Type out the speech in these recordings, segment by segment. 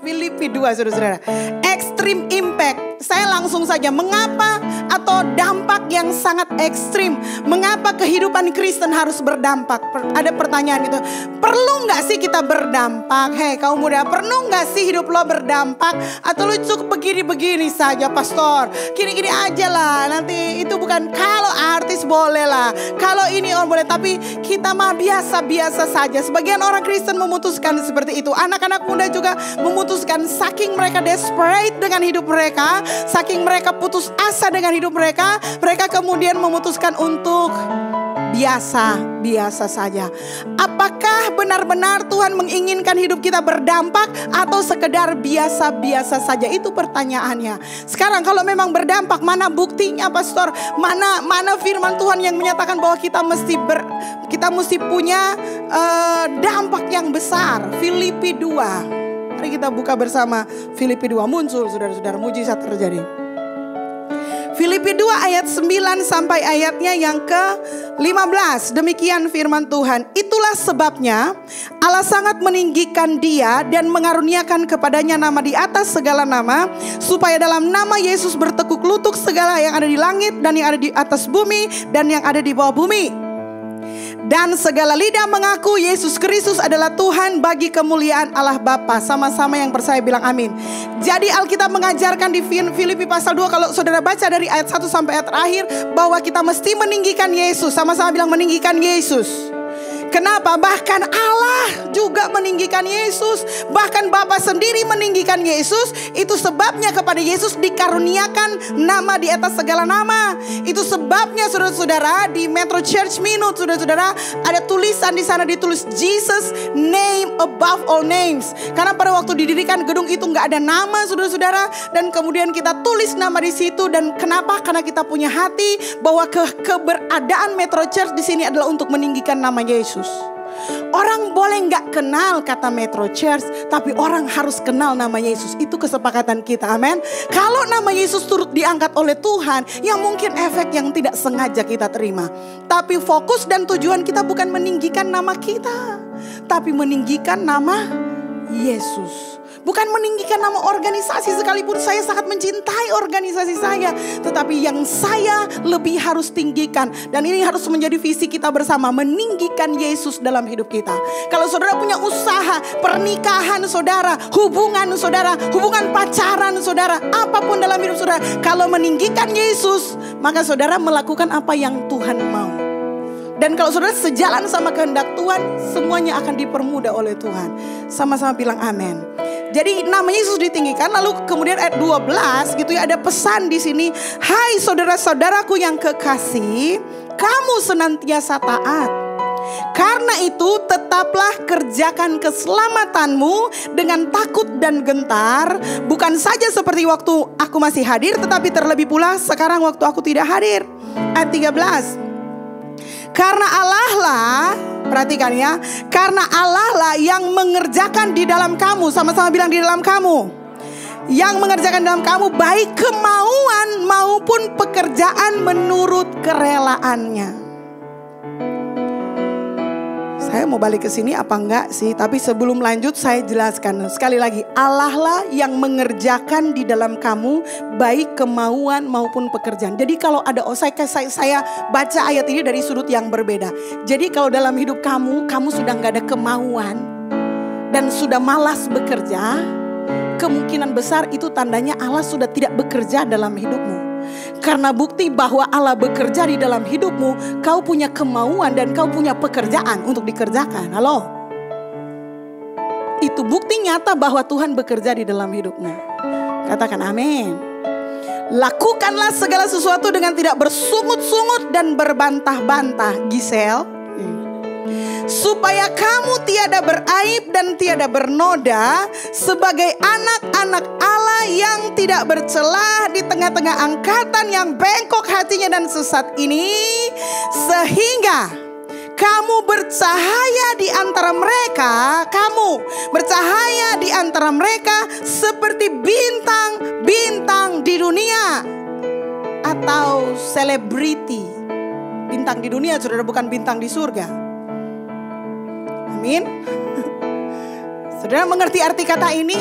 Filipi 2, saudara-saudara. Extreme impact. Saya langsung saja, mengapa atau dampak yang sangat ekstrim? Mengapa kehidupan Kristen harus berdampak? Ada pertanyaan gitu. Perlu nggak sih kita berdampak? Hei kaum muda, perlu nggak sih hidup lo berdampak? Atau lo cukup begini-begini saja, pastor? Gini-gini aja lah. Nanti itu bukan, kalau artis boleh lah. Kalau ini orang boleh, tapi kita mah biasa-biasa saja. Sebagian orang Kristen memutuskan seperti itu. Anak-anak muda juga memutuskan, saking mereka desperate dengan hidup mereka, saking mereka putus asa dengan hidup mereka, mereka kemudian memutuskan untuk biasa-biasa saja. Apakah benar-benar Tuhan menginginkan hidup kita berdampak atau sekedar biasa-biasa saja? Itu pertanyaannya. Sekarang kalau memang berdampak, mana buktinya, pastor? Mana firman Tuhan yang menyatakan bahwa kita mesti punya dampak yang besar? Filipi 2. Mari kita buka bersama Filipi 2. Muncul saudara-saudara, mujizat terjadi. Filipi 2 ayat 9 sampai ayatnya yang ke-15. Demikian firman Tuhan. Itulah sebabnya Allah sangat meninggikan dia dan mengaruniakan kepadanya nama di atas segala nama, supaya dalam nama Yesus bertekuk lutut segala yang ada di langit dan yang ada di atas bumi dan yang ada di bawah bumi. Dan segala lidah mengaku Yesus Kristus adalah Tuhan bagi kemuliaan Allah Bapa. Sama-sama yang percaya bilang amin. Jadi Alkitab mengajarkan di Filipi pasal 2, kalau saudara baca dari ayat 1 sampai ayat terakhir, bahwa kita mesti meninggikan Yesus. Sama-sama bilang meninggikan Yesus. Kenapa? Bahkan Allah juga meninggikan Yesus. Bahkan Bapa sendiri meninggikan Yesus. Itu sebabnya kepada Yesus dikaruniakan nama di atas segala nama. Itu sebabnya saudara-saudara di Metro Church Minute, saudara-saudara, ada tulisan di sana ditulis Jesus name above all names. Karena pada waktu didirikan gedung itu nggak ada nama, saudara-saudara, dan kemudian kita tulis nama di situ. Dan kenapa? Karena kita punya hati bahwa keberadaan Metro Church di sini adalah untuk meninggikan nama Yesus. Orang boleh nggak kenal kata Metro Church, tapi orang harus kenal nama Yesus. Itu kesepakatan kita, amin. Kalau nama Yesus turut diangkat oleh Tuhan, ya mungkin efek yang tidak sengaja kita terima. Tapi fokus dan tujuan kita bukan meninggikan nama kita, tapi meninggikan nama Yesus. Bukan meninggikan nama organisasi, sekalipun saya sangat mencintai organisasi saya, tetapi yang saya lebih harus tinggikan, dan ini harus menjadi visi kita bersama, meninggikan Yesus dalam hidup kita. Kalau saudara punya usaha, pernikahan saudara, hubungan pacaran saudara, apapun dalam hidup saudara, kalau meninggikan Yesus, maka saudara melakukan apa yang Tuhan mau. Dan kalau saudara sejalan sama kehendak Tuhan, semuanya akan dipermudah oleh Tuhan. Sama-sama bilang amin. Jadi nama Yesus ditinggikan. Lalu kemudian ayat 12 gitu ya, ada pesan di sini. Hai saudara-saudaraku yang kekasih, kamu senantiasa taat. Karena itu tetaplah kerjakan keselamatanmu dengan takut dan gentar, bukan saja seperti waktu aku masih hadir, tetapi terlebih pula sekarang waktu aku tidak hadir. Ayat 13. Karena Allah lah, perhatikan ya, karena Allah lah yang mengerjakan di dalam kamu. Sama-sama bilang di dalam kamu. Yang mengerjakan dalam kamu baik kemauan maupun pekerjaan menurut kerelaannya. Saya mau balik ke sini apa enggak sih? Tapi sebelum lanjut saya jelaskan sekali lagi. Allah lah yang mengerjakan di dalam kamu baik kemauan maupun pekerjaan. Jadi kalau ada saya baca ayat ini dari sudut yang berbeda. Jadi kalau dalam hidup kamu sudah enggak ada kemauan dan sudah malas bekerja, kemungkinan besar itu tandanya Allah sudah tidak bekerja dalam hidupmu. Karena bukti bahwa Allah bekerja di dalam hidupmu, kau punya kemauan dan kau punya pekerjaan untuk dikerjakan. Halo? Itu bukti nyata bahwa Tuhan bekerja di dalam hidupmu. Katakan amin. Lakukanlah segala sesuatu dengan tidak bersungut-sungut dan berbantah-bantah, Gisel, supaya kamu tiada beraib dan tiada bernoda sebagai anak-anak Allah yang tidak bercelah di tengah-tengah angkatan yang bengkok hatinya dan sesat ini, sehingga kamu bercahaya di antara mereka, seperti bintang-bintang di dunia atau selebriti. Bintang di dunia, saudara, bukan bintang di surga. Amin. Saudara mengerti arti kata ini?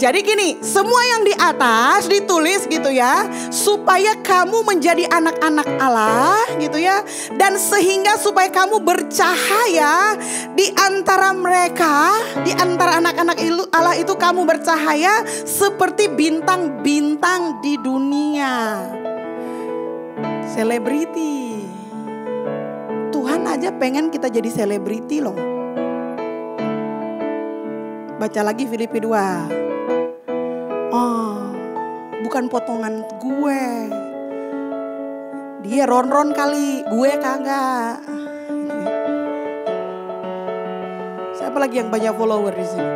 Jadi gini, semua yang di atas ditulis gitu ya, supaya kamu menjadi anak-anak Allah gitu ya. Dan sehingga supaya kamu bercahaya di antara mereka, di antara anak-anak Allah itu kamu bercahaya seperti bintang-bintang di dunia. Selebriti. Tuhan aja pengen kita jadi selebriti loh. Baca lagi Filipi 2. Oh, bukan potongan gue. Dia ron-ron kali, gue kagak. Siapa lagi yang banyak follower di sini?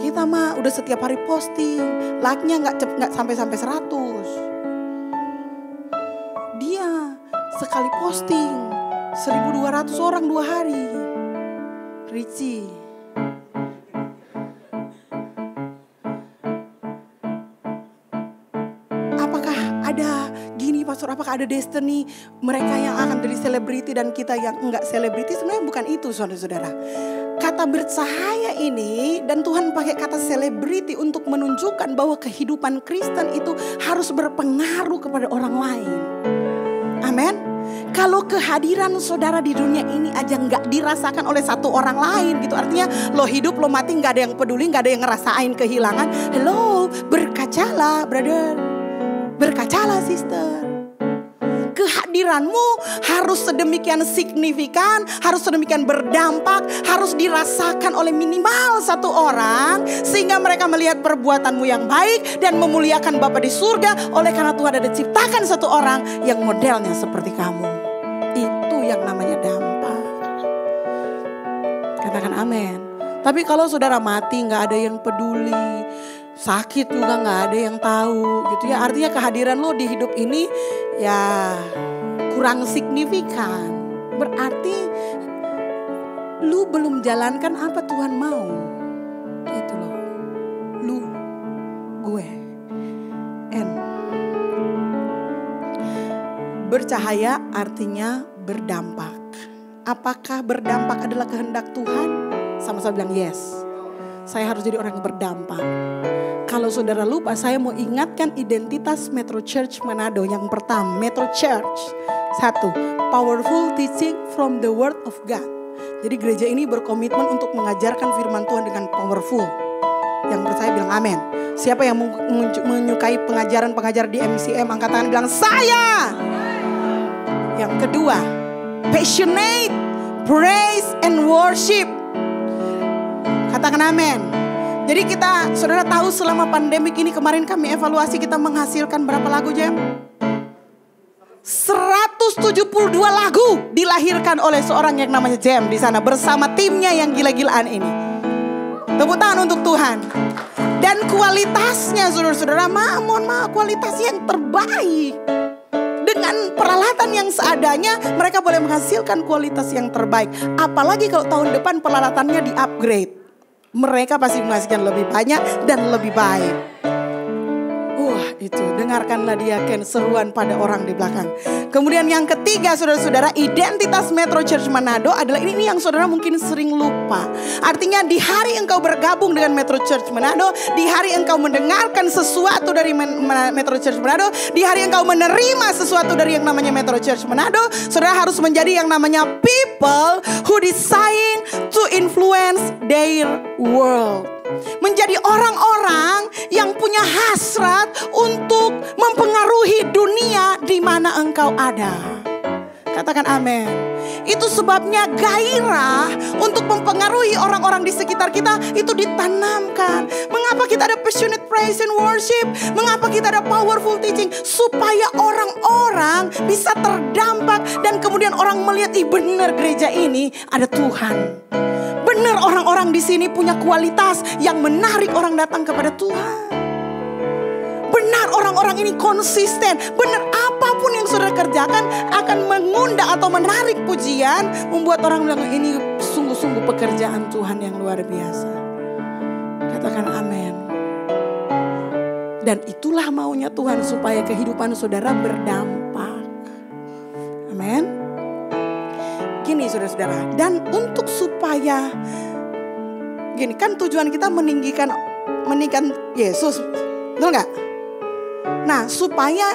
Kita mah udah setiap hari posting, like-nya nggak sampai 100. Dia sekali posting 1.200 orang 2 hari. Richie. Pastor, apakah ada destiny mereka yang akan jadi selebriti dan kita yang enggak selebriti? Sebenarnya bukan itu, saudara-saudara. Kata bercahaya ini dan Tuhan pakai kata selebriti untuk menunjukkan bahwa kehidupan Kristen itu harus berpengaruh kepada orang lain. Amin. Kalau kehadiran saudara di dunia ini aja nggak dirasakan oleh satu orang lain gitu, artinya lo hidup lo mati nggak ada yang peduli, nggak ada yang ngerasain kehilangan. Hello, berkacalah brother, berkacalah sister. Kehadiranmu harus sedemikian signifikan, harus sedemikian berdampak, harus dirasakan oleh minimal satu orang, sehingga mereka melihat perbuatanmu yang baik dan memuliakan Bapa di surga. Oleh karena Tuhan ada ciptakan satu orang yang modelnya seperti kamu. Itu yang namanya dampak. Katakan amin. Tapi kalau saudara mati gak ada yang peduli, sakit juga gak ada yang tahu gitu ya, artinya kehadiran lo di hidup ini ya kurang signifikan. Berarti lu belum jalankan apa Tuhan mau. Gitu loh. Lu, gue, N. Bercahaya artinya berdampak. Apakah berdampak adalah kehendak Tuhan? Sama-sama bilang yes. Saya harus jadi orang yang berdampak. Kalau saudara lupa, saya mau ingatkan identitas Metro Church Manado. Yang pertama, Metro Church. 1. Powerful teaching from the word of God. Jadi gereja ini berkomitmen untuk mengajarkan firman Tuhan dengan powerful. Yang percaya bilang amin. Siapa yang menyukai pengajaran-pengajar di MCM, angkat tangan bilang saya. Yang kedua, passionate praise and worship. Katakan amin. Jadi kita, saudara tahu selama pandemik ini kemarin kami evaluasi, kita menghasilkan berapa lagu Jem? 172 lagu dilahirkan oleh seorang yang namanya Jem di sana bersama timnya yang gila-gilaan ini. Tepuk tangan untuk Tuhan. Dan kualitasnya saudara-saudara, mohon maaf, kualitas yang terbaik. Dengan peralatan yang seadanya mereka boleh menghasilkan kualitas yang terbaik. Apalagi kalau tahun depan peralatannya di-upgrade. Mereka pasti menghasilkan lebih banyak dan lebih baik. Itu dengarkanlah dia Ken, seruan pada orang di belakang. Kemudian yang ketiga saudara-saudara, identitas Metro Church Manado adalah ini yang saudara mungkin sering lupa. Artinya di hari engkau bergabung dengan Metro Church Manado, di hari engkau mendengarkan sesuatu dari Metro Church Manado, di hari engkau menerima sesuatu dari yang namanya Metro Church Manado, saudara harus menjadi yang namanya people who decide to influence their world. Menjadi orang-orang yang punya hasrat untuk mempengaruhi dunia di mana engkau ada. Katakan amin. Itu sebabnya gairah untuk mempengaruhi orang-orang di sekitar kita itu ditanamkan. Mengapa kita ada passionate praise and worship? Mengapa kita ada powerful teaching? Supaya orang-orang bisa terdampak dan kemudian orang melihat, ih benar gereja ini ada Tuhan. Benar orang-orang di sini punya kualitas yang menarik orang datang kepada Tuhan. Benar orang-orang ini konsisten. Benar apapun yang saudara kerjakan akan mengundang atau menarik pujian, membuat orang bilang ini sungguh-sungguh pekerjaan Tuhan yang luar biasa. Katakan amin. Dan itulah maunya Tuhan, supaya kehidupan saudara berdampak. Amin. Gini saudara-saudara, dan untuk supaya Gini, kan tujuan kita meninggikan Yesus, betul nggak? Nah, supaya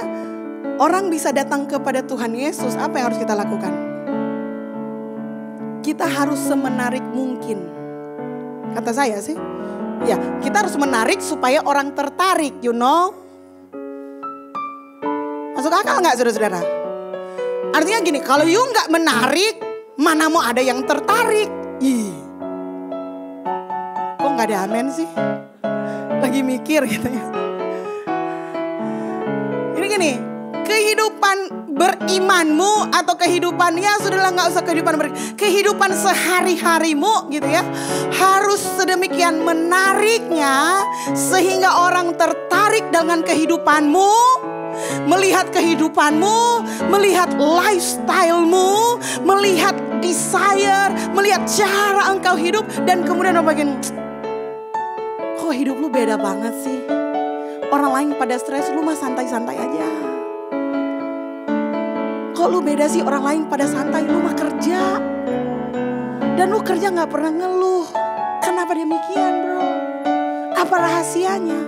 orang bisa datang kepada Tuhan Yesus, apa yang harus kita lakukan? Kita harus semenarik mungkin. Kata saya sih, ya kita harus menarik supaya orang tertarik, you know. Masuk akal nggak saudara-saudara? Artinya gini, kalau you nggak menarik, mana mau ada yang tertarik? Ih, kok nggak ada amen sih? Lagi mikir gitu ya. Ini gini, kehidupan berimanmu atau kehidupan, ya sudahlah nggak usah kehidupan sehari-harimu gitu ya, harus sedemikian menariknya sehingga orang tertarik dengan kehidupanmu, melihat kehidupanmu, melihat lifestylemu, melihat desire, melihat cara engkau hidup, dan kemudian bagian, kok hidup lu beda banget sih? Orang lain pada stres, lu mah santai-santai aja. Kok lu beda sih, orang lain pada santai, lu mah kerja. Dan lu kerja gak pernah ngeluh. Kenapa demikian bro? Apa rahasianya?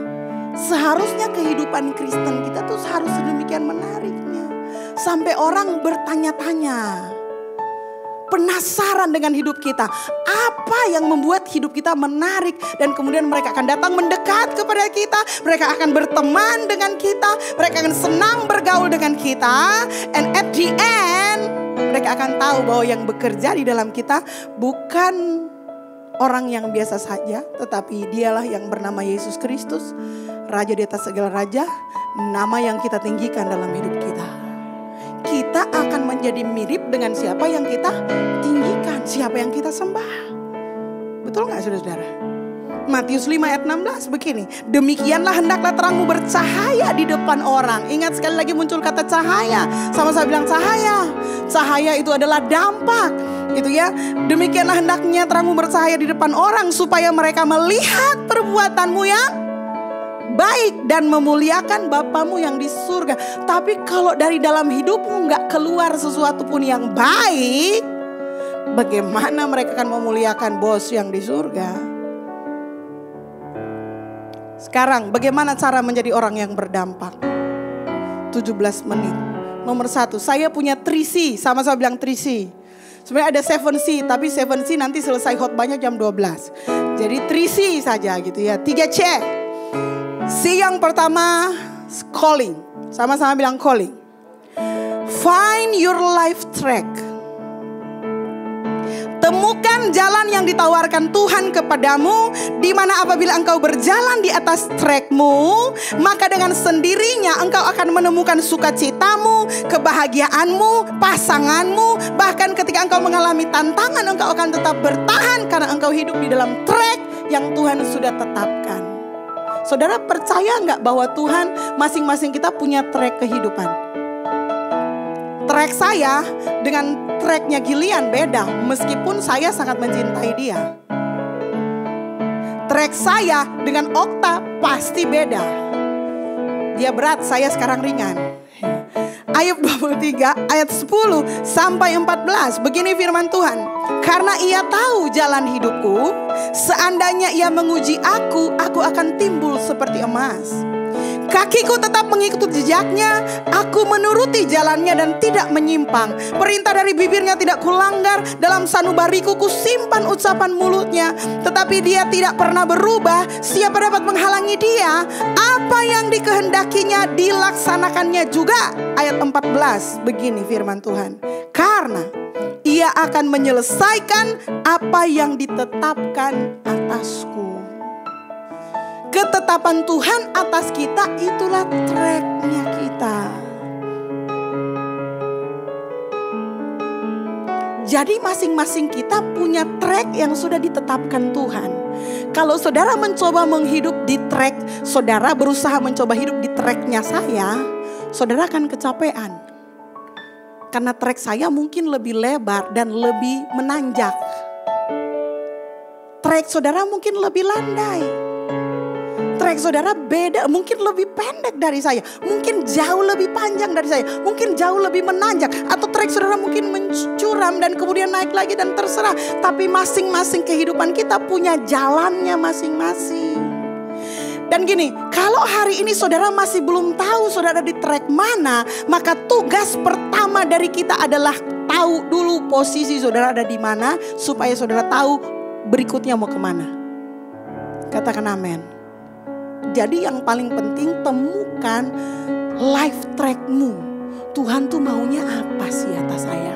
Seharusnya kehidupan Kristen kita tuh harus sedemikian menariknya. Sampai orang bertanya-tanya, penasaran dengan hidup kita. Apa yang membuat hidup kita menarik. Dan kemudian mereka akan datang mendekat kepada kita. Mereka akan berteman dengan kita. Mereka akan senang bergaul dengan kita. And at the end, mereka akan tahu bahwa yang bekerja di dalam kita bukan orang yang biasa saja, tetapi dialah yang bernama Yesus Kristus, Raja di atas segala raja, nama yang kita tinggikan dalam hidup kita. Kita akan menjadi mirip dengan siapa yang kita tinggikan, siapa yang kita sembah. Betul gak saudara-saudara? Matius 5 ayat 16 begini, demikianlah hendaklah terangmu bercahaya di depan orang. Ingat sekali lagi muncul kata cahaya. Sama-sama bilang cahaya. Cahaya itu adalah dampak, gitu ya. Demikianlah hendaknya terangmu bercahaya di depan orang, supaya mereka melihat perbuatanmu yang baik dan memuliakan Bapamu yang di surga. Tapi kalau dari dalam hidupmu gak keluar sesuatu pun yang baik, bagaimana mereka akan memuliakan Bos yang di surga? Sekarang bagaimana cara menjadi orang yang berdampak? 17 menit. Nomor 1, saya punya 3C. Sama-sama bilang 3C. Sebenarnya ada 7C, tapi 7C nanti selesai khotbahnya jam 12. Jadi 3C saja gitu ya. 3C. C yang pertama, calling. Sama-sama bilang calling. Find your life track. Temukan jalan yang ditawarkan Tuhan kepadamu, di mana apabila engkau berjalan di atas trackmu, maka dengan sendirinya engkau akan menemukan sukacitamu, kebahagiaanmu, pasanganmu. Bahkan ketika engkau mengalami tantangan, engkau akan tetap bertahan karena engkau hidup di dalam track yang Tuhan sudah tetapkan. Saudara percaya nggak bahwa Tuhan masing-masing kita punya track kehidupan? Track saya dengan tracknya Gillian beda, meskipun saya sangat mencintai dia. Track saya dengan Okta pasti beda. Dia berat, saya sekarang ringan. Ayub 23 ayat 10 sampai 14. Begini firman Tuhan. Karena ia tahu jalan hidupku, seandainya ia menguji aku akan timbul seperti emas. Kakiku tetap mengikuti jejaknya, aku menuruti jalannya dan tidak menyimpang. Perintah dari bibirnya tidak kulanggar, dalam sanubariku kusimpan ucapan mulutnya. Tetapi dia tidak pernah berubah, siapa dapat menghalangi dia? Apa yang dikehendakinya dilaksanakannya juga. Ayat 14, begini firman Tuhan. Karena ia akan menyelesaikan apa yang ditetapkan atasku. Ketetapan Tuhan atas kita itulah tracknya kita. Jadi masing-masing kita punya track yang sudah ditetapkan Tuhan. Kalau saudara mencoba menghidup di track, saudara berusaha mencoba hidup di tracknya saya, saudara akan kecapean. Karena track saya mungkin lebih lebar dan lebih menanjak. Track saudara mungkin lebih landai. Trek saudara beda, mungkin lebih pendek dari saya, mungkin jauh lebih panjang dari saya, mungkin jauh lebih menanjak, atau trek saudara mungkin mencuram dan kemudian naik lagi dan terserah. Tapi masing-masing kehidupan kita punya jalannya masing-masing. Dan gini, kalau hari ini saudara masih belum tahu saudara di trek mana, maka tugas pertama dari kita adalah tahu dulu posisi saudara ada di mana, supaya saudara tahu berikutnya mau kemana. Katakan amin. Jadi yang paling penting temukan life trackmu. Tuhan tuh maunya apa sih atas saya?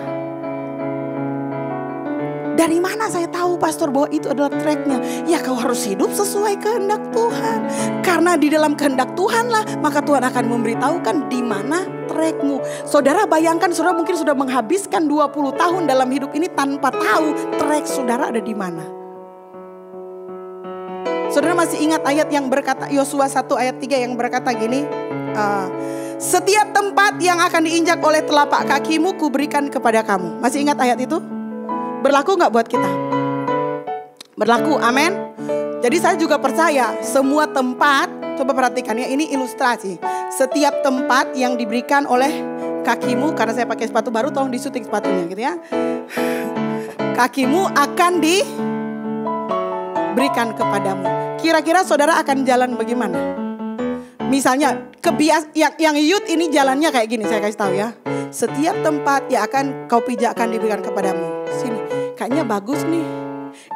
Dari mana saya tahu pastor bahwa itu adalah tracknya? Ya kau harus hidup sesuai kehendak Tuhan. Karena di dalam kehendak Tuhan lah, maka Tuhan akan memberitahukan di mana trackmu. Saudara bayangkan saudara mungkin sudah menghabiskan 20 tahun dalam hidup ini tanpa tahu track saudara ada di mana. Saudara masih ingat ayat yang berkata, Yosua 1 ayat 3 yang berkata gini, setiap tempat yang akan diinjak oleh telapak kakimu kuberikan kepada kamu. Masih ingat ayat itu? Berlaku gak buat kita? Berlaku, amin. Jadi saya juga percaya semua tempat, coba perhatikan ya, ini ilustrasi. Setiap tempat yang diberikan oleh kakimu, karena saya pakai sepatu baru, tolong disuting sepatunya gitu ya. Kakimu akan diberikan kepadamu. Kira-kira saudara akan jalan bagaimana? Misalnya yang youth ini jalannya kayak gini, saya kasih tahu ya. Setiap tempat yang akan kau pijak akan diberikan kepadamu. Sini, kayaknya bagus nih.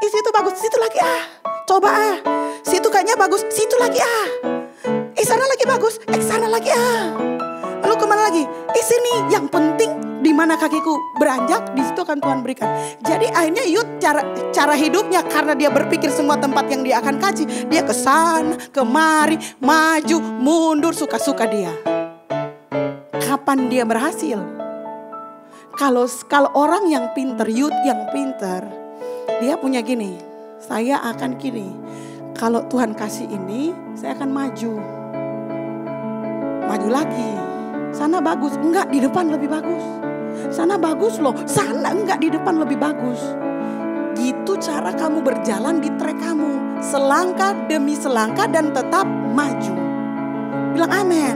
Situ bagus, situ lagi coba Situ kayaknya bagus, situ lagi sana lagi bagus, sana lagi Lalu kemana lagi? Sini, yang penting di mana kakiku beranjak, di situ akan Tuhan berikan. Jadi akhirnya youth cara hidupnya, karena dia berpikir semua tempat yang dia akan kaji, dia ke sana, kemari, maju, mundur, suka-suka dia. Kapan dia berhasil? Kalau orang yang pinter, youth yang pinter, dia punya gini, saya akan gini. Kalau Tuhan kasih ini, saya akan maju. Maju lagi. Sana bagus, enggak di depan lebih bagus. Sana bagus loh, sana enggak di depan lebih bagus. Gitu cara kamu berjalan di trek kamu. Selangkah demi selangkah dan tetap maju. Bilang amin.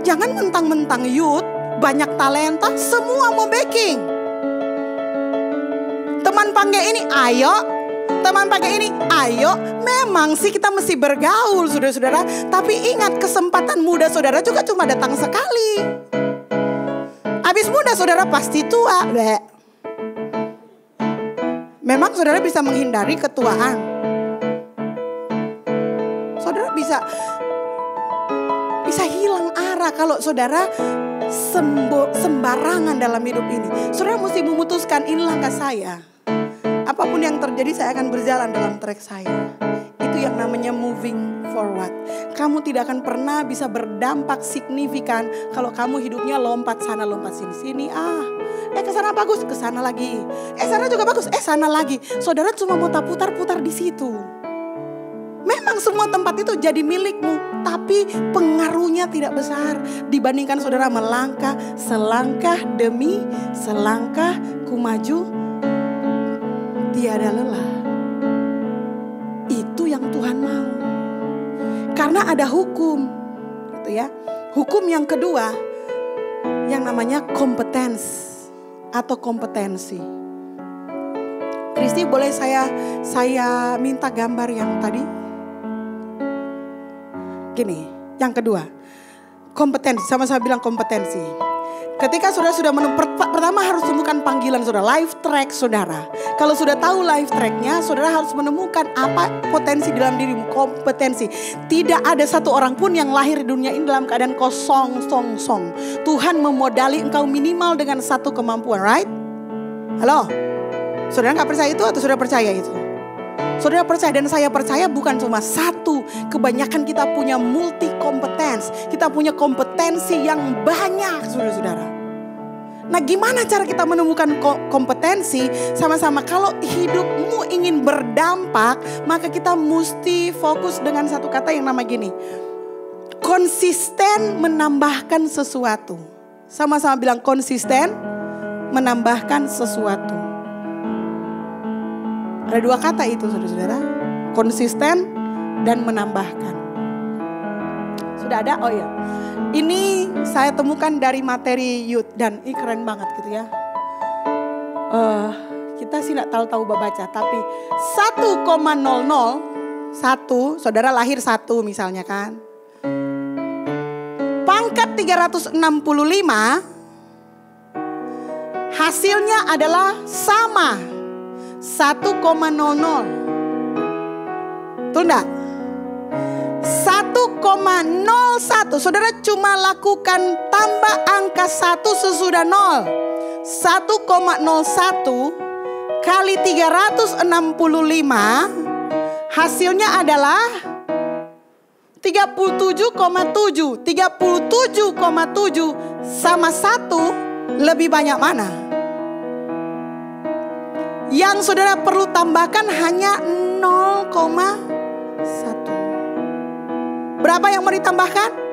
Jangan mentang-mentang youth, banyak talenta, semua mau backing. Teman panggil ini, ayo. Teman pakai ini, ayo. Memang sih kita mesti bergaul saudara-saudara. Tapi ingat, kesempatan muda saudara juga cuma datang sekali. Habis muda saudara pasti tua. Memang saudara bisa menghindari ketuaan. Saudara bisa hilang arah kalau saudara sembarangan dalam hidup ini. Saudara mesti memutuskan, ini langkah saya. Apapun yang terjadi saya akan berjalan dalam trek saya. Itu yang namanya moving forward. Kamu tidak akan pernah bisa berdampak signifikan kalau kamu hidupnya lompat sana lompat sini. Ke sana bagus, ke sana lagi. Sana juga bagus, sana lagi. Saudara cuma mau putar-putar di situ. Memang semua tempat itu jadi milikmu, tapi pengaruhnya tidak besar dibandingkan saudara melangkah selangkah demi selangkah ku maju tiada lelah. Itu yang Tuhan mau. Karena ada hukum, gitu ya. Hukum yang kedua yang namanya kompetensi atau kompetensi. Kristi, boleh saya minta gambar yang tadi? Gini, yang kedua, kompetensi. Sama-sama bilang kompetensi. Ketika saudara sudah pertama harus temukan panggilan saudara, life track saudara. Kalau sudah tahu life tracknya, saudara harus menemukan apa potensi dalam dirimu, kompetensi. Tidak ada satu orang pun yang lahir di dunia ini dalam keadaan kosong. Tuhan memodali engkau minimal dengan satu kemampuan, right? Halo? Saudara gak percaya itu atau saudara percaya itu? Saudara percaya dan saya percaya bukan cuma satu. Kebanyakan kita punya multi kompetens. Kita punya kompetensi yang banyak saudara-saudara. Nah, gimana cara kita menemukan kompetensi? Sama-sama, kalau hidupmu ingin berdampak, maka kita mesti fokus dengan satu kata yang nama gini. Konsisten menambahkan sesuatu. Sama-sama bilang konsisten menambahkan sesuatu. Ada dua kata itu saudara-saudara. Konsisten dan menambahkan. Sudah ada? Oh ya. Ini saya temukan dari materi youth dan ini keren banget gitu ya. Kita sih nggak tahu baca, tapi 1,001, saudara lahir 1 misalnya kan. Pangkat 365, hasilnya adalah sama 1,00. Betul enggak? 1,01. Saudara cuma lakukan tambah angka 1 sesudah 0. 1,01 kali 365 hasilnya adalah 37,7. 37,7 sama 1 lebih banyak mana? Yang saudara perlu tambahkan hanya 0,1. Berapa yang mau ditambahkan?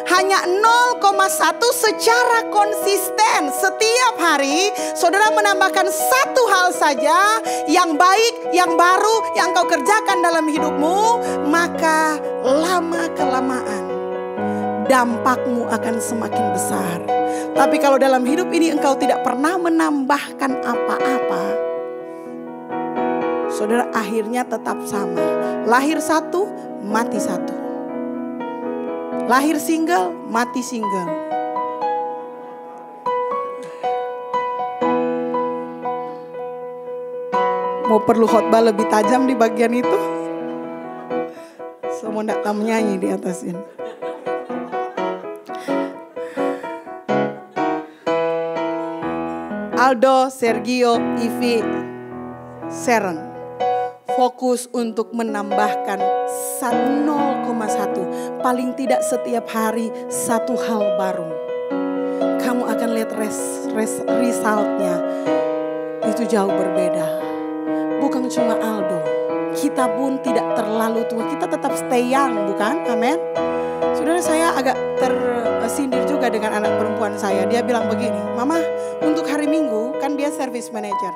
Hanya 0,1 secara konsisten. Setiap hari saudara menambahkan 1 hal saja yang baik, yang baru, yang kau kerjakan dalam hidupmu. Maka lama-kelamaan dampakmu akan semakin besar. Tapi kalau dalam hidup ini engkau tidak pernah menambahkan apa-apa, saudara akhirnya tetap sama. Lahir 1, mati 1. Lahir single, mati single. Mau perlu khotbah lebih tajam di bagian itu? Semua ndak tahu menyanyi di atas ini. Aldo, Sergio, Ivi, Sharon. Fokus untuk menambahkan 0,1. Paling tidak setiap hari 1 hal baru. Kamu akan lihat resultnya. Itu jauh berbeda. Bukan cuma Aldo. Kita pun tidak terlalu tua. Kita tetap stay young, bukan? Amin. Saudara, saya agak tersindir juga dengan anak perempuan saya. Dia bilang begini, Mama, untuk hari Minggu, kan dia service manager.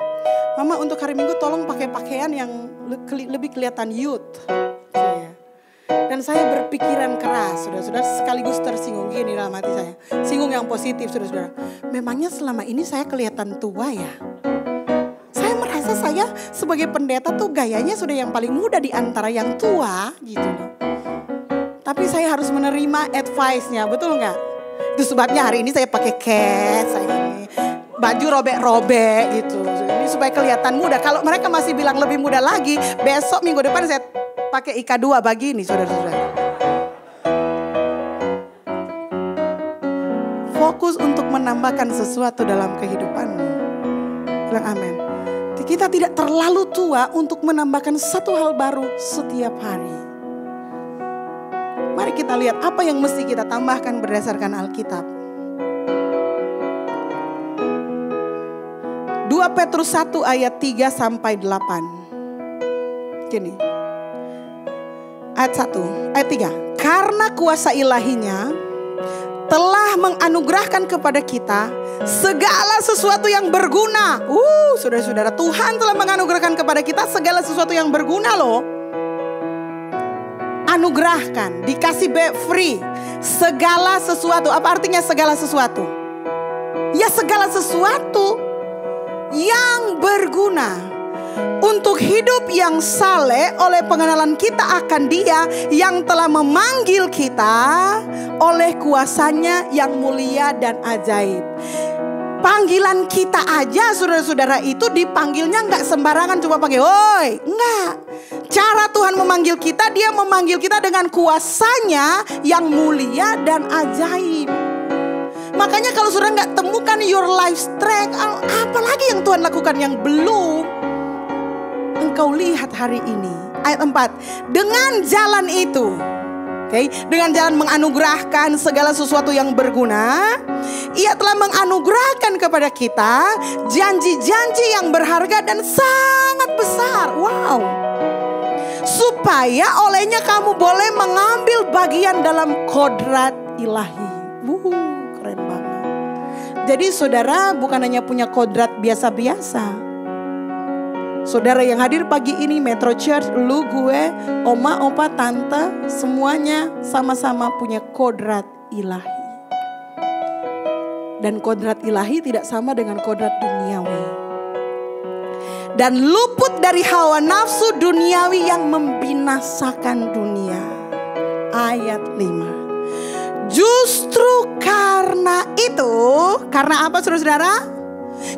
Mama, untuk hari Minggu tolong pakai pakaian yang lebih kelihatan youth. Dan saya berpikiran keras, saudara-saudara, sekaligus tersinggung gini dalam hati saya. Singgung yang positif, saudara-saudara. Memangnya selama ini saya kelihatan tua ya? Saya merasa saya sebagai pendeta tuh gayanya sudah yang paling muda di antara yang tua gitu loh. Tapi saya harus menerima advice-nya, betul nggak? Itu sebabnya hari ini saya pakai cats, ini baju robek-robek gitu. Ini supaya kelihatan muda. Kalau mereka masih bilang lebih muda lagi, besok minggu depan saya pakai IK2 begini, saudara-saudara. Fokus untuk menambahkan sesuatu dalam kehidupanmu. Bilang amin. Kita tidak terlalu tua untuk menambahkan 1 hal baru setiap hari. Mari kita lihat apa yang mesti kita tambahkan berdasarkan Alkitab. 2 Petrus 1 ayat 3 sampai 8. Gini. Ayat 3. Karena kuasa ilahinya telah menganugerahkan kepada kita segala sesuatu yang berguna. Saudara-saudara, Tuhan telah menganugerahkan kepada kita segala sesuatu yang berguna loh. Anugerahkan, dikasih free. Segala sesuatu, apa artinya segala sesuatu? Ya segala sesuatu yang berguna untuk hidup yang saleh oleh pengenalan kita akan Dia yang telah memanggil kita oleh kuasanya yang mulia dan ajaib. Panggilan kita aja, saudara-saudara, itu dipanggilnya nggak sembarangan cuma panggil, "Woi," enggak. Cara Tuhan memanggil kita, Dia memanggil kita dengan kuasanya yang mulia dan ajaib. Makanya kalau saudara nggak temukan your life strength, apalagi yang Tuhan lakukan yang belum engkau lihat hari ini. Ayat 4, dengan jalan itu, dengan jalan menganugerahkan segala sesuatu yang berguna, Ia telah menganugerahkan kepada kita janji-janji yang berharga dan sangat besar. Wow. Supaya olehnya kamu boleh mengambil bagian dalam kodrat ilahi. Keren banget. Jadi saudara bukan hanya punya kodrat biasa-biasa. Saudara yang hadir pagi ini, Metro Church, lu, gue, oma, opa, tante, semuanya sama-sama punya kodrat ilahi. Dan kodrat ilahi tidak sama dengan kodrat duniawi. Dan luput dari hawa nafsu duniawi yang membinasakan dunia. Ayat 5. Justru karena itu, karena apa saudara-saudara?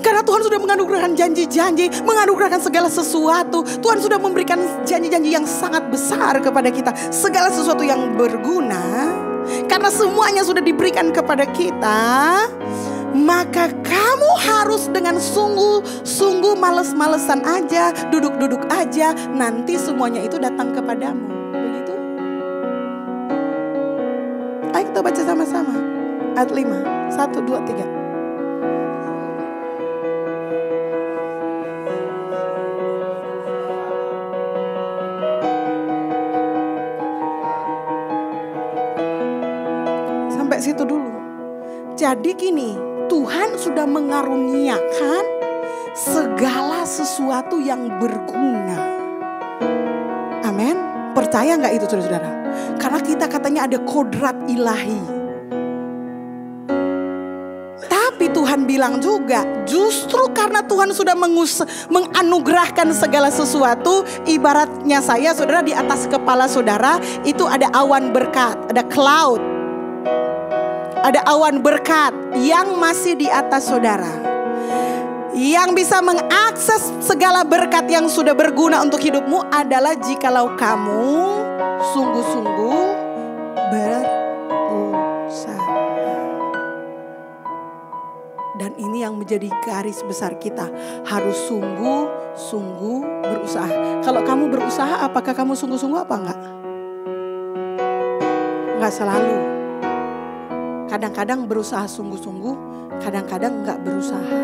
Karena Tuhan sudah menganugerahkan janji-janji, menganugerahkan segala sesuatu. Tuhan sudah memberikan janji-janji yang sangat besar kepada kita. Segala sesuatu yang berguna. Karena semuanya sudah diberikan kepada kita, maka kamu harus dengan sungguh-sungguh males-malesan aja, duduk-duduk aja, nanti semuanya itu datang kepadamu. Begitu? Ayo kita baca sama-sama. Ayat 5, 1, 2, 3. Sampai situ dulu. Jadi gini, Tuhan sudah mengaruniakan segala sesuatu yang berguna. Amin. Percaya gak itu saudara-saudara? Karena kita katanya ada kodrat ilahi. Tapi Tuhan bilang juga, justru karena Tuhan sudah menganugerahkan segala sesuatu, ibaratnya saya, saudara, di atas kepala saudara itu ada awan berkat, ada cloud. Ada awan berkat yang masih di atas saudara. Yang bisa mengakses segala berkat yang sudah berguna untuk hidupmu adalah jikalau kamu sungguh-sungguh berusaha. Dan ini yang menjadi garis besar kita. Harus sungguh-sungguh berusaha. Kalau kamu berusaha, apakah kamu sungguh-sungguh apa enggak? Enggak selalu. Kadang-kadang berusaha sungguh-sungguh, kadang-kadang enggak berusaha.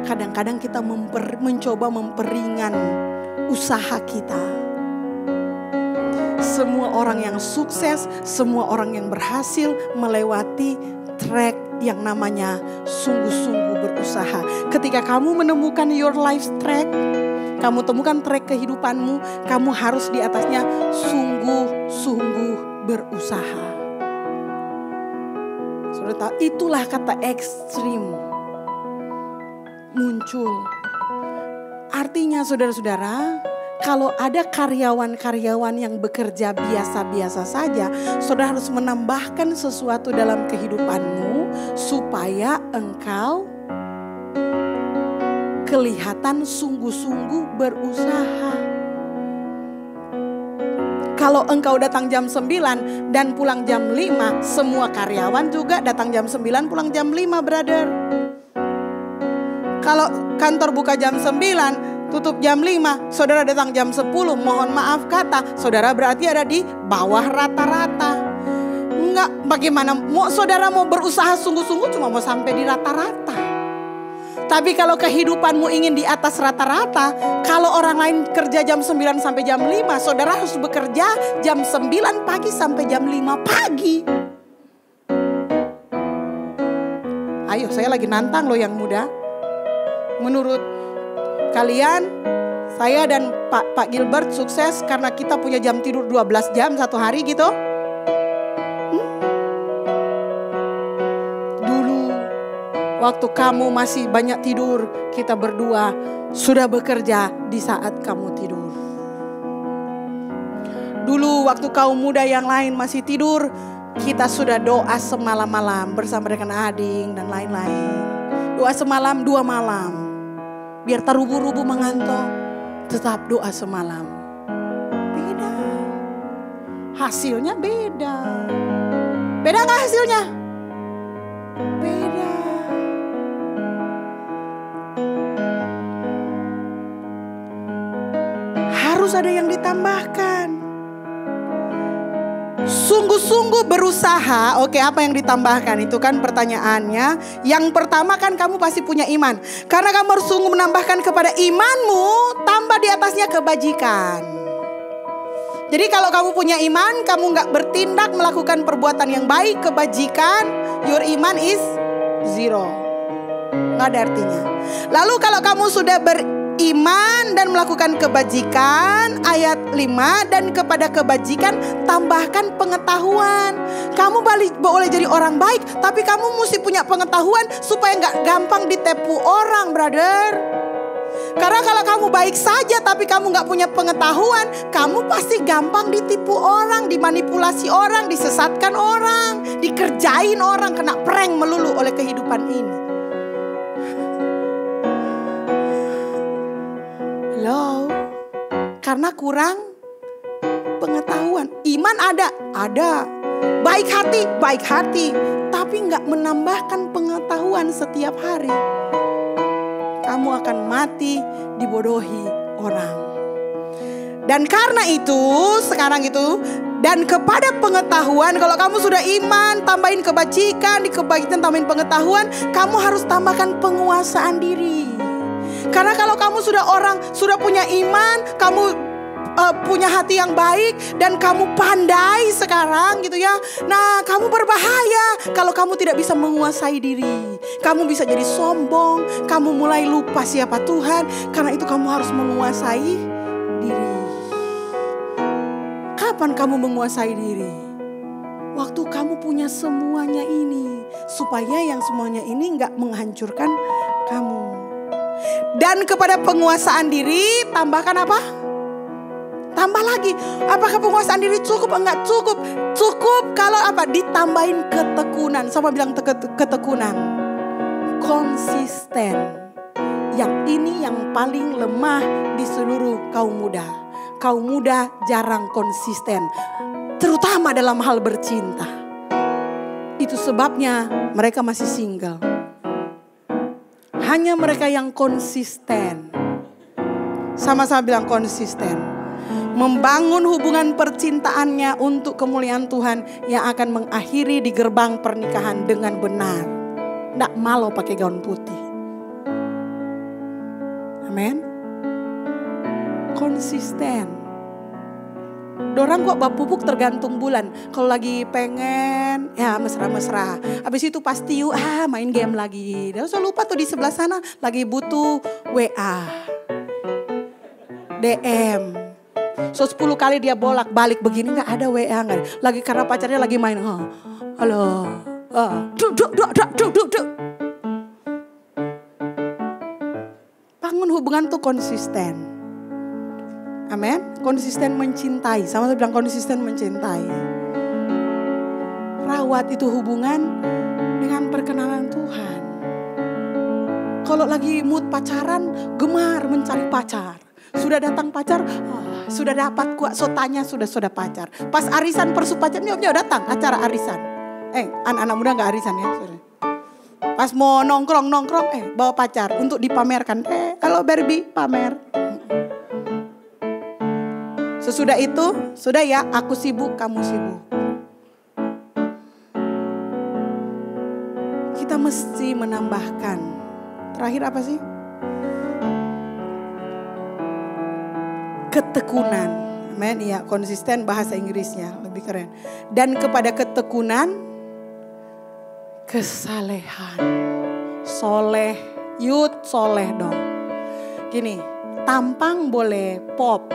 Kadang-kadang kita mencoba memperingan usaha kita. Semua orang yang sukses, semua orang yang berhasil melewati track yang namanya sungguh-sungguh berusaha. Ketika kamu menemukan your life track, kamu temukan track kehidupanmu, kamu harus di atasnya sungguh-sungguh berusaha. Saudara, itulah kata ekstrim muncul. Artinya saudara-saudara, kalau ada karyawan-karyawan yang bekerja biasa-biasa saja, saudara harus menambahkan sesuatu dalam kehidupanmu supaya engkau kelihatan sungguh-sungguh berusaha. Kalau engkau datang jam 9 dan pulang jam 5, semua karyawan juga datang jam 9, pulang jam 5, brother. Kalau kantor buka jam 9, tutup jam 5, saudara datang jam 10, mohon maaf kata, saudara berarti ada di bawah rata-rata. Enggak, bagaimana saudara mau berusaha sungguh-sungguh cuma mau sampai di rata-rata. Tapi kalau kehidupanmu ingin di atas rata-rata, kalau orang lain kerja jam 9 sampai jam 5, saudara harus bekerja jam 9 pagi sampai jam 5 pagi. Ayo, saya lagi nantang loh yang muda. Menurut kalian, saya dan Pak Gilbert sukses karena kita punya jam tidur 12 jam satu hari gitu? Waktu kamu masih banyak tidur, kita berdua sudah bekerja di saat kamu tidur. Dulu waktu kaum muda yang lain masih tidur, kita sudah doa semalam-malam bersama dengan Ading dan lain-lain. Doa semalam 2 malam. Biar terubu-rubu mengantuk, tetap doa semalam. Beda. Hasilnya beda. Beda gak hasilnya? Beda. Harus ada yang ditambahkan. Sungguh-sungguh berusaha. Oke, apa yang ditambahkan? Itu kan pertanyaannya. Yang pertama kan kamu pasti punya iman. Karena kamu harus sungguh menambahkan kepada imanmu, tambah di atasnya kebajikan. Jadi kalau kamu punya iman, kamu gak bertindak melakukan perbuatan yang baik, kebajikan, your iman is 0. Gak ada artinya. Lalu kalau kamu sudah iman dan melakukan kebajikan. Ayat 5, dan kepada kebajikan tambahkan pengetahuan. Kamu boleh jadi orang baik, tapi kamu mesti punya pengetahuan supaya gak gampang ditipu orang, brother. Karena kalau kamu baik saja tapi kamu gak punya pengetahuan, kamu pasti gampang ditipu orang, dimanipulasi orang, disesatkan orang, dikerjain orang, kena prank melulu oleh kehidupan ini. Hello, karena kurang pengetahuan. Iman ada. Baik hati, tapi gak menambahkan pengetahuan setiap hari. Kamu akan mati dibodohi orang. Dan karena itu, sekarang itu, dan kepada pengetahuan, kalau kamu sudah iman, tambahin kebajikan, di kebajikan tambahin pengetahuan, kamu harus tambahkan penguasaan diri. Karena kalau kamu sudah punya iman, kamu punya hati yang baik, dan kamu pandai sekarang gitu ya. Nah, kamu berbahaya kalau kamu tidak bisa menguasai diri. Kamu bisa jadi sombong, kamu mulai lupa siapa Tuhan. Karena itu kamu harus menguasai diri. Kapan kamu menguasai diri? Waktu kamu punya semuanya ini, supaya yang semuanya ini gak menghancurkan kamu. Dan kepada penguasaan diri tambahkan apa? Tambah lagi. Apakah penguasaan diri cukup? Enggak cukup. Cukup kalau apa? Ditambahin ketekunan. Sama bilang ketekunan. Konsisten. Yang ini yang paling lemah di seluruh kaum muda. Kaum muda jarang konsisten. Terutama dalam hal bercinta. Itu sebabnya mereka masih single. Hanya mereka yang konsisten. Sama-sama bilang konsisten. Membangun hubungan percintaannya untuk kemuliaan Tuhan yang akan mengakhiri di gerbang pernikahan dengan benar. Nggak malu pakai gaun putih. Amin. Konsisten. Dorang kok bab pupuk tergantung bulan. Kalau lagi pengen ya mesra-mesra. Habis itu pasti main game lagi. Dan saya lupa tuh di sebelah sana lagi butuh WA. DM. So 10 kali dia bolak-balik begini, gak ada WA gak. Lagi karena pacarnya lagi main. Halo. Bangun hubungan tuh konsisten. Amin. Konsisten mencintai. Sama saya bilang konsisten mencintai. Rawat itu hubungan dengan perkenalan Tuhan. Kalau lagi mood pacaran, gemar mencari pacar. Sudah datang pacar, sudah dapat kuat sotanya, sudah pacar. Pas arisan persupacan, dia datang acara arisan. Anak-anak muda gak arisan ya. Sorry. Pas mau nongkrong, bawa pacar untuk dipamerkan. Kalau Barbie pamer. Sesudah itu, sudah ya, aku sibuk, kamu sibuk. Kita mesti menambahkan. Terakhir apa sih? Ketekunan. Amen. Ya, konsisten bahasa Inggrisnya lebih keren. Dan kepada ketekunan, kesalehan. Soleh, soleh dong. Gini, tampang boleh pop,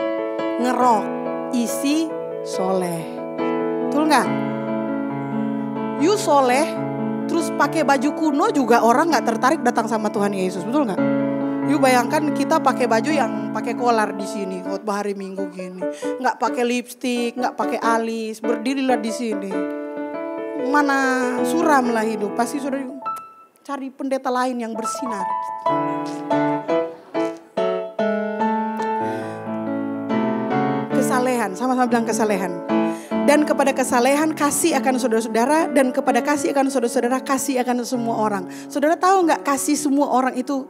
ngerok, isi soleh. Betul nggak? Soleh, terus pakai baju kuno juga orang nggak tertarik datang sama Tuhan Yesus, betul nggak? Bayangkan kita pakai baju yang pakai kolar di sini, khotbah hari Minggu gini, nggak pakai lipstik, nggak pakai alis, berdirilah di sini. Mana suram lah hidup, pasti sudah cari pendeta lain yang bersinar. Kesalehan, sama-sama bilang kesalehan. Dan kepada kesalehan kasih akan saudara-saudara, dan kepada kasih akan saudara-saudara kasih akan semua orang. Saudara tahu nggak kasih semua orang itu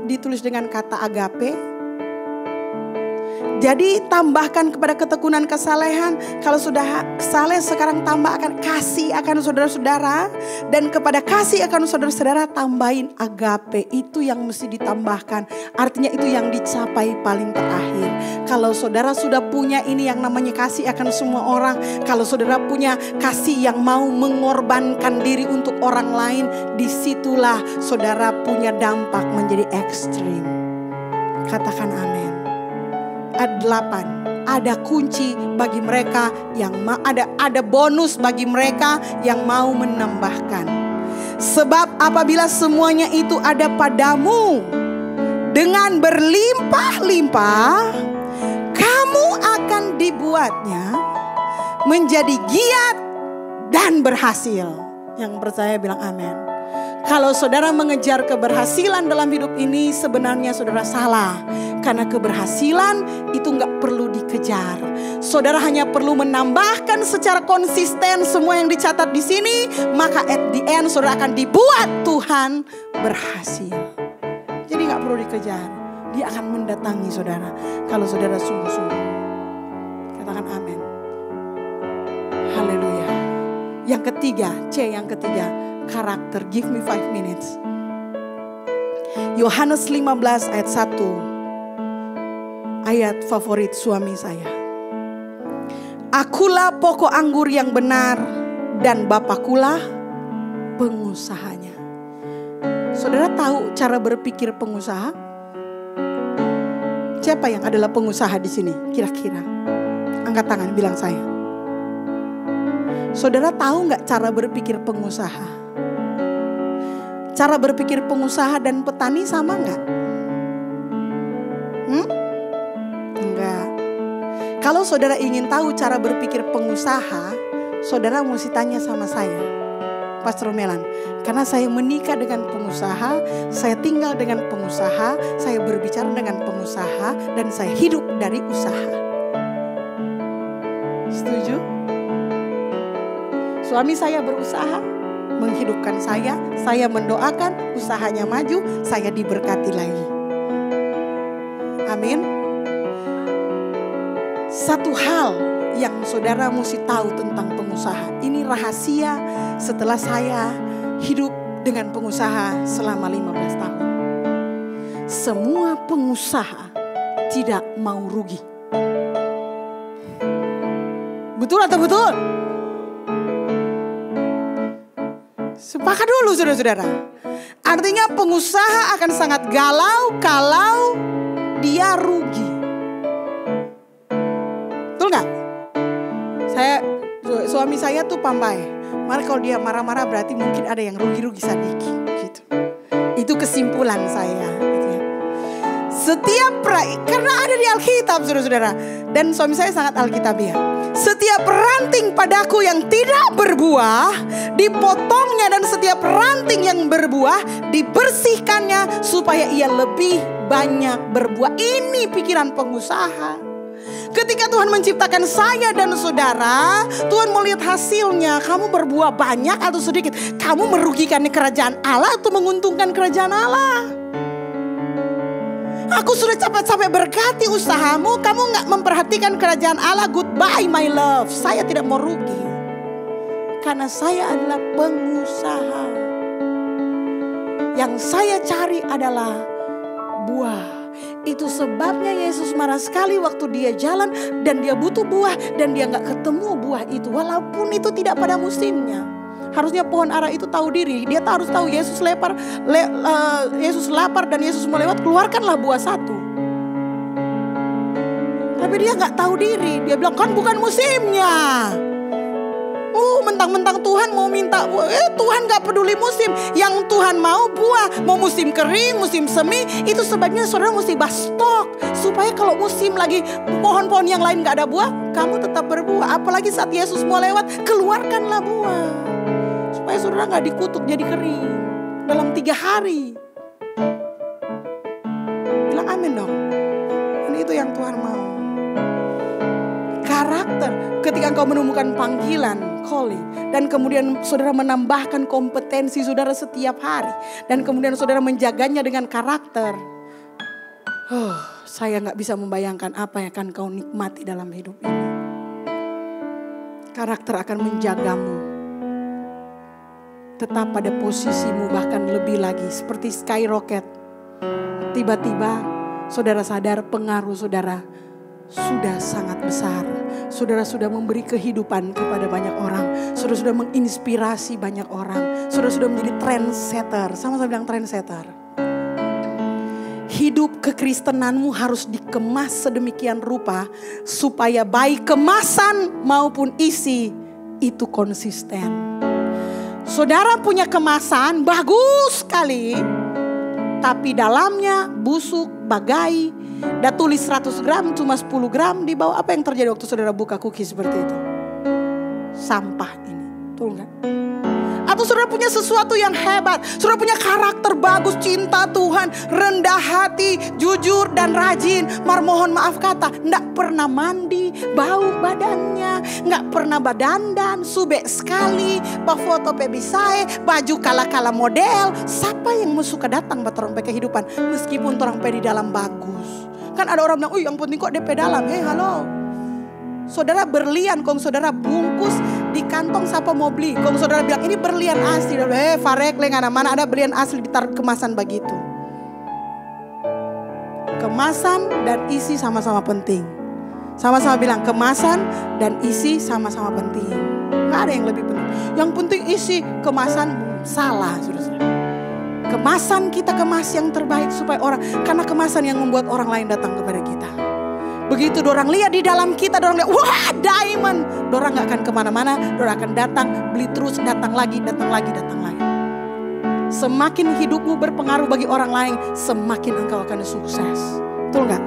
ditulis dengan kata agape? Jadi tambahkan kepada ketekunan kesalehan. Kalau sudah saleh sekarang tambahkan kasih akan saudara-saudara. Dan kepada kasih akan saudara-saudara tambahin agape. Itu yang mesti ditambahkan. Artinya itu yang dicapai paling terakhir. Kalau saudara sudah punya ini yang namanya kasih akan semua orang. Kalau saudara punya kasih yang mau mengorbankan diri untuk orang lain. Disitulah saudara punya dampak menjadi ekstrim. Katakan amin. Ayat 8. Ada kunci bagi mereka yang ada bonus bagi mereka yang mau menambahkan. Sebab apabila semuanya itu ada padamu dengan berlimpah-limpah, kamu akan dibuatnya menjadi giat dan berhasil. Yang percaya bilang amin. Kalau saudara mengejar keberhasilan dalam hidup ini, sebenarnya saudara salah. Karena keberhasilan itu gak perlu dikejar. Saudara hanya perlu menambahkan secara konsisten semua yang dicatat di sini. Maka at the end saudara akan dibuat Tuhan berhasil. Jadi gak perlu dikejar. Dia akan mendatangi saudara. Kalau saudara sungguh-sungguh. Katakan amin. Haleluya. Yang ketiga, yang ketiga. Karakter. Give me 5 minutes. Yohanes 15 ayat 1. Ayat favorit suami saya. Akulah pokok anggur yang benar dan Bapakulah pengusahanya. Saudara tahu cara berpikir pengusaha? Siapa yang adalah pengusaha di sini? Kira-kira. Angkat tangan, bilang saya. Saudara tahu nggak cara berpikir pengusaha? Cara berpikir pengusaha dan petani sama nggak? Enggak. Kalau saudara ingin tahu cara berpikir pengusaha, saudara mesti tanya sama saya, Pastor Melan. Karena saya menikah dengan pengusaha, saya tinggal dengan pengusaha, saya berbicara dengan pengusaha, dan saya hidup dari usaha. Setuju? Suami saya berusaha menghidupkan saya mendoakan usahanya maju, saya diberkati lagi. Amin. Satu hal yang saudara mesti tahu tentang pengusaha. Ini rahasia setelah saya hidup dengan pengusaha selama 15 tahun. Semua pengusaha tidak mau rugi. Betul atau betul? Sepakat dulu saudara-saudara. Artinya pengusaha akan sangat galau kalau dia rugi. Betul gak? Suami saya tuh pandai. Mari kalau dia marah-marah berarti mungkin ada yang rugi-rugi sedikit gitu. Itu kesimpulan saya gitu ya. Karena ada di Alkitab saudara-saudara. Dan suami saya sangat Alkitabiah. Setiap ranting padaku yang tidak berbuah dipotongnya, dan setiap ranting yang berbuah dibersihkannya supaya ia lebih banyak berbuah. Ini pikiran pengusaha. Ketika Tuhan menciptakan saya dan saudara, Tuhan melihat hasilnya. Kamu berbuah banyak atau sedikit, kamu merugikan kerajaan Allah atau menguntungkan kerajaan Allah? Aku sudah capek-capek berkati usahamu, kamu gak memperhatikan kerajaan Allah. Goodbye my love. Saya tidak mau rugi. Karena saya adalah pengusaha. Yang saya cari adalah buah. Itu sebabnya Yesus marah sekali waktu dia jalan dan dia butuh buah dan dia gak ketemu buah itu. Walaupun itu tidak pada musimnya. Harusnya pohon ara itu tahu diri. Dia harus tahu Yesus lapar dan Yesus mau lewat, keluarkanlah buah satu. Tapi dia gak tahu diri. Dia bilang kan bukan musimnya. Mentang-mentang Tuhan mau minta buah. Tuhan gak peduli musim. Yang Tuhan mau buah. Mau musim kering, musim semi. Itu sebabnya saudara mesti stok. Supaya kalau musim lagi pohon-pohon yang lain gak ada buah, kamu tetap berbuah. Apalagi saat Yesus mau lewat, keluarkanlah buah. Supaya saudara gak dikutuk jadi kering dalam 3 hari. Bilang amin dong. Dan itu yang Tuhan mau. Karakter. Ketika engkau menemukan panggilan, calling, dan kemudian saudara menambahkan kompetensi saudara setiap hari, dan kemudian saudara menjaganya dengan karakter. Saya gak bisa membayangkan apa yang akan kau nikmati dalam hidup ini. Karakter akan menjagamu tetap pada posisimu, bahkan lebih lagi seperti skyrocket. Tiba-tiba saudara sadar pengaruh saudara sudah sangat besar. Saudara sudah memberi kehidupan kepada banyak orang. Saudara sudah menginspirasi banyak orang. Saudara sudah menjadi trendsetter. Sama-sama bilang trendsetter. hidup kekristenanmu harus dikemas sedemikian rupa supaya baik kemasan maupun isi itu konsisten. Saudara punya kemasan bagus sekali, tapi dalamnya busuk, bagai. Dah tulis 100 gram cuma 10 gram di bawah. Apa yang terjadi waktu saudara buka cookie seperti itu? Sampah ini, betul nggak? Atau saudara punya sesuatu yang hebat, saudara punya karakter bagus, cinta Tuhan, rendah hati, jujur dan rajin, mohon maaf kata, nggak pernah mandi, bau badannya, nggak pernah badandan, subek sekali, foto pebisae, baju kala-kala model. Siapa yang suka datang buat orang pakai kehidupan meskipun orang di dalam bagus? Kan ada orang bilang, yang penting kok DP dalam. Halo. Saudara berlian, kong saudara bungkus di kantong siapa mau beli. Kong saudara bilang ini berlian asli. Farek lengana mana ada berlian asli ditaruh kemasan begitu. Kemasan dan isi sama-sama penting. Sama-sama bilang kemasan dan isi sama-sama penting. Nggak ada yang lebih penting. Yang penting isi, kemasan salah, saudara. Kemasan kita kemas yang terbaik supaya orang, karena kemasan yang membuat orang lain datang kepada kita. Begitu dorang lihat di dalam kita, dorang lihat, wah diamond. Dorang gak akan kemana-mana, dorang akan datang, beli terus, datang lagi, datang lagi, datang lagi. Semakin hidupmu berpengaruh bagi orang lain, semakin engkau akan sukses. Betul gak?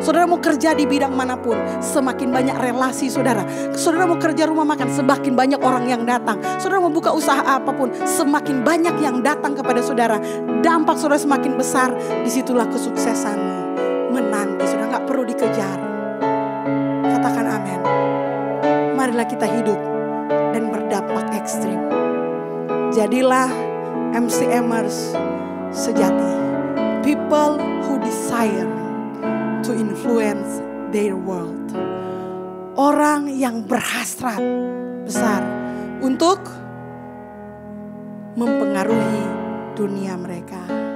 Saudara mau kerja di bidang manapun, semakin banyak relasi saudara. Saudara mau kerja rumah makan, semakin banyak orang yang datang. Saudara mau buka usaha apapun, semakin banyak yang datang kepada saudara. Dampak saudara semakin besar, disitulah kesuksesanmu menanti. Saudara gak perlu dikejar. Katakan amin. Marilah kita hidup dan berdampak ekstrim. Jadilah MCMers sejati. People who desire to influence their world. Orang yang berhasrat besar untuk mempengaruhi dunia mereka.